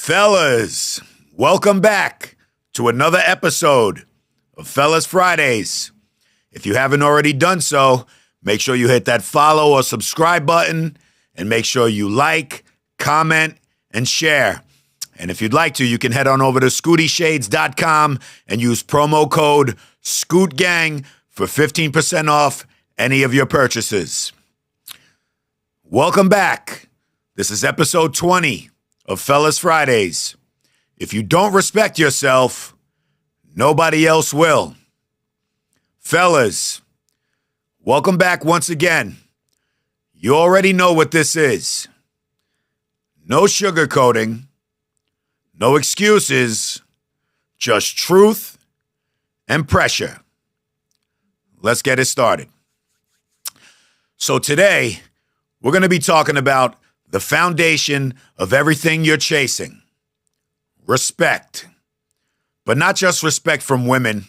Fellas, welcome back to another episode of Fellas Fridays. If you haven't already done so, make sure you hit that follow or subscribe button and make sure you like, comment, and share. And if you'd like to, you can head on over to ScootyShades.com and use promo code ScootGang for 15% off any of your purchases. Welcome back. This is episode 20 of Fellas Fridays. If you don't respect yourself, nobody else will. Fellas, welcome back once again. You already know what this is. No sugarcoating, no excuses, just truth and pressure. Let's get it started. So today, we're going to be talking about the foundation of everything you're chasing. Respect. But not just respect from women,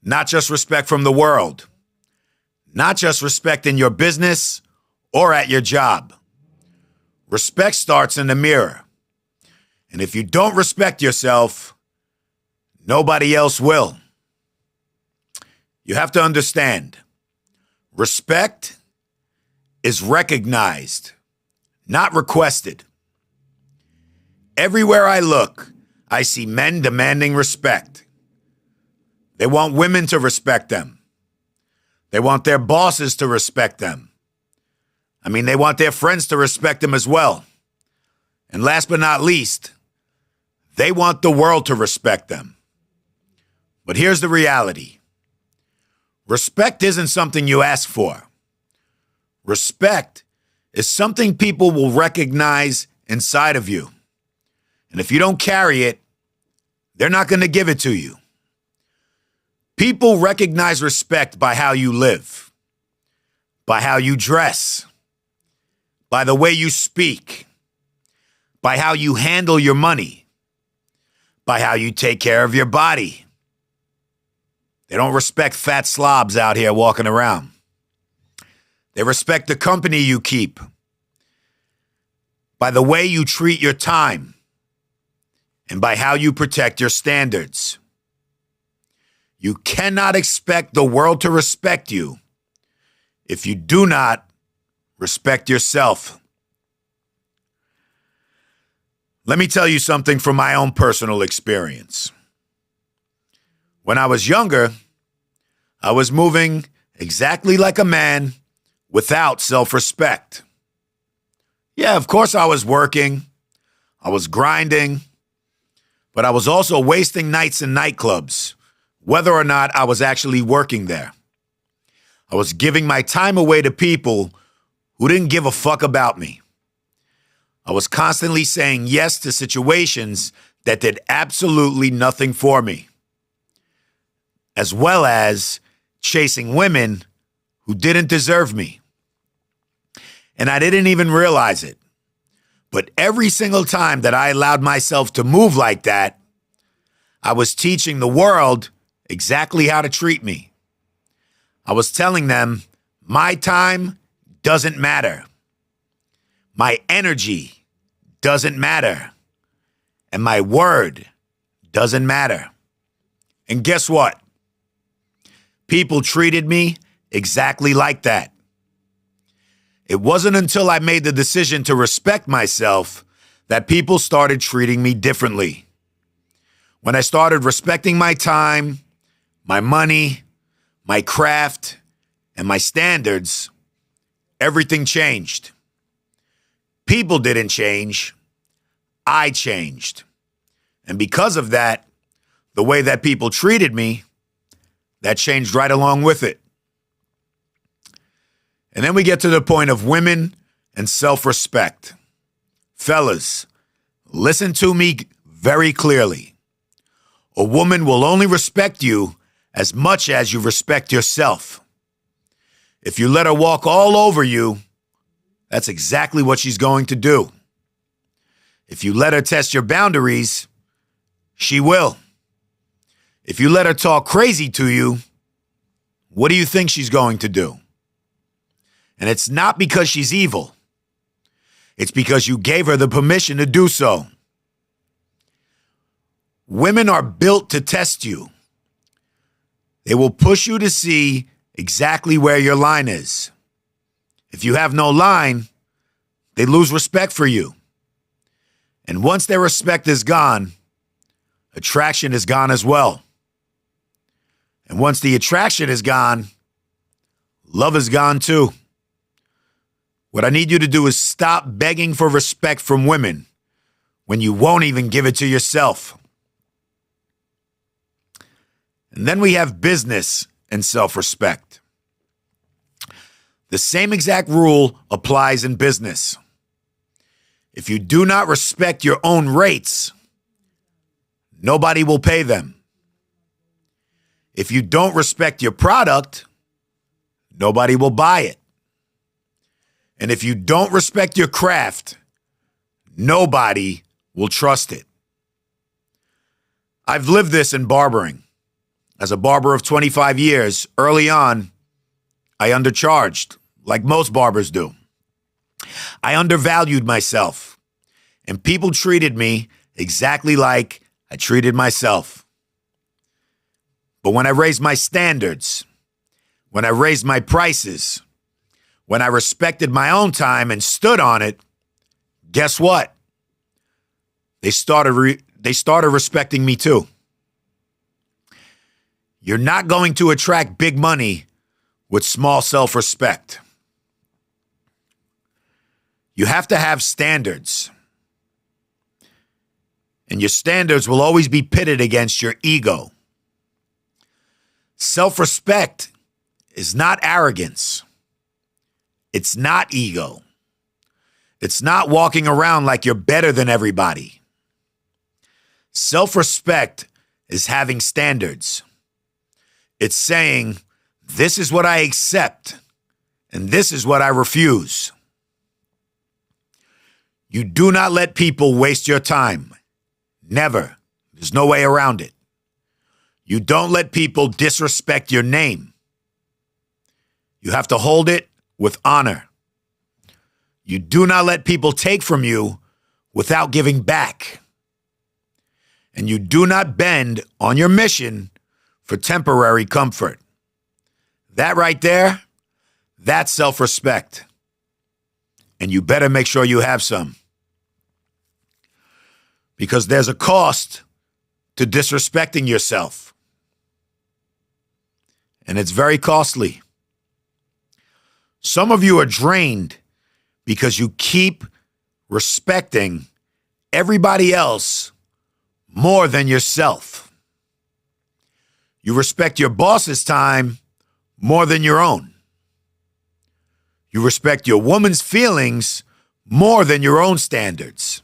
not just respect from the world, not just respect in your business or at your job. Respect starts in the mirror. And if you don't respect yourself, nobody else will. You have to understand, respect is recognized, not requested. Everywhere I look, I see men demanding respect. They want women to respect them. They want their bosses to respect them. They want their friends to respect them as well. And last but not least, they want the world to respect them. But here's the reality. Respect isn't something you ask for. Respect is something people will recognize inside of you. And if you don't carry it, they're not going to give it to you. People recognize respect by how you live, by how you dress, by the way you speak, by how you handle your money, by how you take care of your body. They don't respect fat slobs out here walking around. They respect the company you keep, by the way you treat your time, and by how you protect your standards. You cannot expect the world to respect you if you do not respect yourself. Let me tell you something from my own personal experience. When I was younger, I was moving exactly like a man without self-respect. Yeah, of course I was working, I was grinding, but I was also wasting nights in nightclubs, whether or not I was actually working there. I was giving my time away to people who didn't give a fuck about me. I was constantly saying yes to situations that did absolutely nothing for me, as well as chasing women who didn't deserve me. And I didn't even realize it. But every single time that I allowed myself to move like that, I was teaching the world exactly how to treat me. I was telling them, my time doesn't matter. My energy doesn't matter. And my word doesn't matter. And guess what? People treated me exactly like that. It wasn't until I made the decision to respect myself that people started treating me differently. When I started respecting my time, my money, my craft, and my standards, everything changed. People didn't change. I changed. And because of that, the way that people treated me, that changed right along with it. And then we get to the point of women and self-respect. Fellas, listen to me very clearly. A woman will only respect you as much as you respect yourself. If you let her walk all over you, that's exactly what she's going to do. If you let her test your boundaries, she will. If you let her talk crazy to you, what do you think she's going to do? And it's not because she's evil. It's because you gave her the permission to do so. Women are built to test you. They will push you to see exactly where your line is. If you have no line, they lose respect for you. And once their respect is gone, attraction is gone as well. And once the attraction is gone, love is gone too. What I need you to do is stop begging for respect from women when you won't even give it to yourself. And then we have business and self-respect. The same exact rule applies in business. If you do not respect your own rates, nobody will pay them. If you don't respect your product, nobody will buy it. And if you don't respect your craft, nobody will trust it. I've lived this in barbering. As a barber of 25 years, early on, I undercharged, like most barbers do. I undervalued myself, and people treated me exactly like I treated myself. But when I raised my standards, when I raised my prices, when I respected my own time and stood on it, guess what? They started respecting me too. You're not going to attract big money with small self-respect. You have to have standards. And your standards will always be pitted against your ego. Self-respect is not arrogance. It's not ego. It's not walking around like you're better than everybody. Self-respect is having standards. It's saying, this is what I accept, and this is what I refuse. You do not let people waste your time. Never. There's no way around it. You don't let people disrespect your name. You have to hold it with honor. You do not let people take from you without giving back. And you do not bend on your mission for temporary comfort. That right there, that's self-respect. And you better make sure you have some. Because there's a cost to disrespecting yourself. And it's very costly. Some of you are drained because you keep respecting everybody else more than yourself. You respect your boss's time more than your own. You respect your woman's feelings more than your own standards.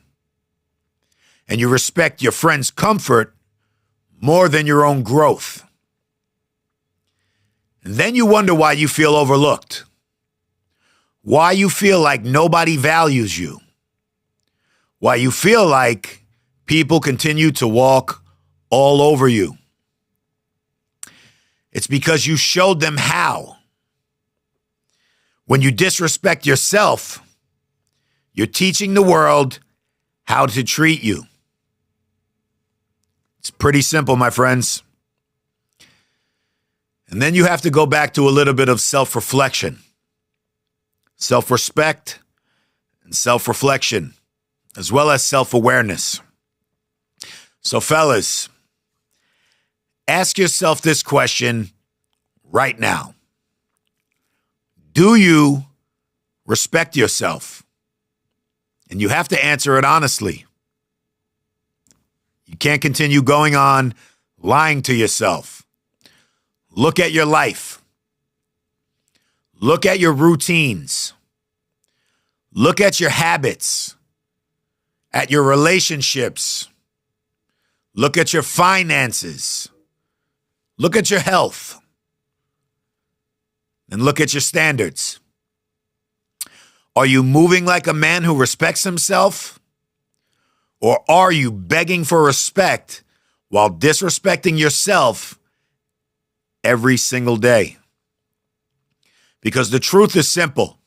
And you respect your friend's comfort more than your own growth. And then you wonder why you feel overlooked. Why you feel like nobody values you. Why you feel like people continue to walk all over you. It's because you showed them how. When you disrespect yourself, you're teaching the world how to treat you. It's pretty simple, my friends. And then you have to go back to a little bit of self-reflection. Self-respect and self-reflection, as well as self-awareness. So fellas, ask yourself this question right now. Do you respect yourself? And you have to answer it honestly. You can't continue going on lying to yourself. Look at your life. Look at your routines. Look at your habits, at your relationships. Look at your finances. Look at your health. And look at your standards. Are you moving like a man who respects himself? Or are you begging for respect while disrespecting yourself every single day? Because the truth is simple.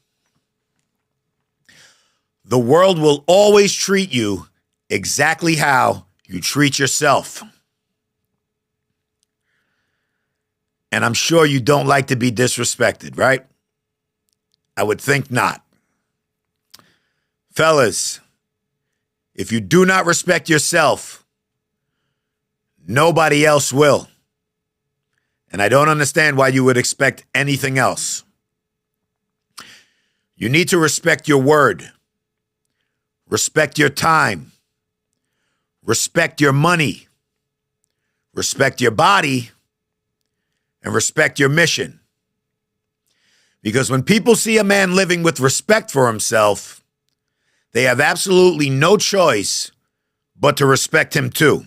The world will always treat you exactly how you treat yourself. And I'm sure you don't like to be disrespected, right? I would think not. Fellas, if you do not respect yourself, nobody else will. And I don't understand why you would expect anything else. You need to respect your word. Respect your time. Respect your money. Respect your body. And respect your mission. Because when people see a man living with respect for himself, they have absolutely no choice but to respect him too.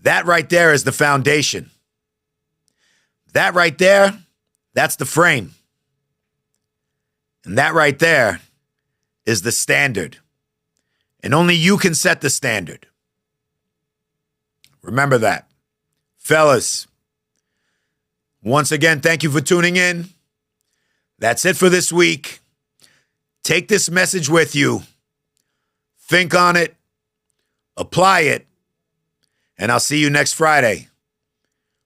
That right there is the foundation. That right there, that's the frame. And that right there is the standard. And only you can set the standard. Remember that. Fellas, once again, thank you for tuning in. That's it for this week. Take this message with you. Think on it. Apply it. And I'll see you next Friday.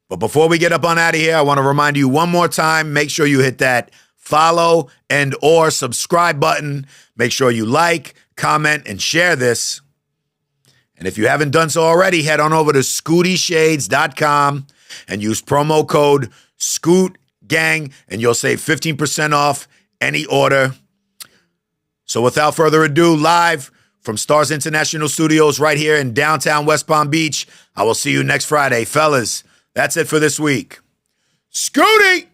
But before we get up on out of here, I want to remind you one more time, make sure you hit that follow and or subscribe button. Make sure you like, comment, and share this. And if you haven't done so already, head on over to ScootyShades.com and use promo code ScootGang, and you'll save 15% off any order. So without further ado, live from Stars International Studios right here in downtown West Palm Beach, I will see you next Friday. Fellas, that's it for this week. Scooty!